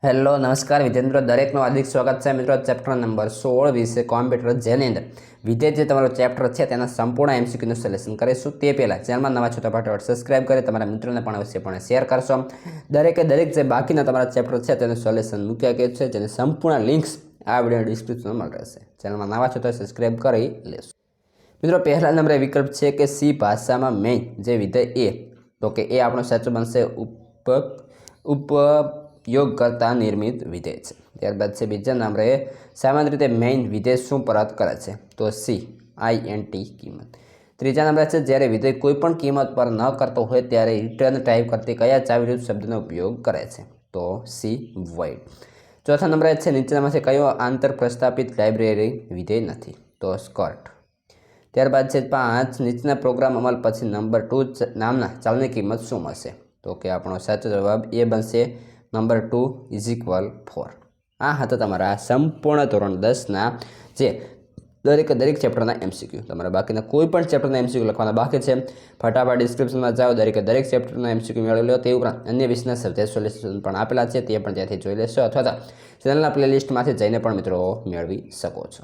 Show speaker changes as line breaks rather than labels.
Hello નમસ્કાર વિદ્યાર્થી મિત્રો, દરેકનું હાર્દિક સ્વાગત છે મિત્રો ચેપ્ટર નંબર 16 વિશે કોમ્પ્યુટર, જેની અંદર વિદ્યાર્થી જે તમારો ચેપ્ટર છે તેના સંપૂર્ણ એમસીક્યુનું સોલ્યુશન કરીશું. તે પહેલાં ચેનલમાં નવા છો તો ફટાફટ સબસ્ક્રાઇબ કરી તમારા મિત્રોને પણ અવશ્યપણે શેર કરશો. દરેકે દરેક જે બાકીના તમારા ચેપ્ટર છે તેનું સોલ્યુશન મૂક્યા ગયું છે, જેની સંપૂર્ણ લિંક્સ આ વિડીયો ડિસ્ક્રિપ્શનમાં રહેશે. ચેનલમાં નવા છો તો સબસ્ક્રાઇબ કરી લેશો. મિત્રો, પહેલા નંબરે વિકલ્પ છે કે સી ભાષામાં મેઇન જે વિધેય એ, તો કે એ આપણો સાચું બનશે. ઉપયોગકર્તા નિર્મિત વિધેય છે. ત્યારબાદ છે બીજા નંબરે સામાન્ય રીતે મેઇન વિધેય શું પરત કરે છે, તો સી INT કિંમત. ત્રીજા નંબરે છે જ્યારે વિધેય કોઈ પણ કિંમત પર ન કરતો હોય ત્યારે રિટર્ન ટાઈપ કરતી કયા ચાવીરૂપ શબ્દનો ઉપયોગ કરે છે, તો સી void. ચોથા નંબરે છે નીચેનામાંથી કયો આંતર પ્રસ્થાપિત લાઇબ્રેરી વિધેય નથી, તો સ્કર્ટ. ત્યારબાદ છે 5 નીચેના પ્રોગ્રામ અમલ પછી નંબર 2 નામના ચાલની કિંમત શું મળશે, તો કે આપણો સાચો જવાબ એ બનશે નંબર 2 = 4. આ હતા તમારા સંપૂર્ણ ધોરણ 10ના જે દરેક ચેપ્ટરના MCQ. તમારા બાકીના કોઈ પણ ચેપ્ટરના MCQ લખવાના બાકી છે, ફટાફટ ડિસ્ક્રિપ્શનમાં જાઓ, દરેક ચેપ્ટરના MCQ મેળવી લો. તે ઉપરાંત અન્ય વિષયના સબ્જેક્ટ સોલ્યુશન પણ આપેલા છે, તે પણ ત્યાંથી જોઈ લેશો, અથવા તો ચેનલના પ્લેલિસ્ટમાંથી જઈને પણ મિત્રો મેળવી શકો છો.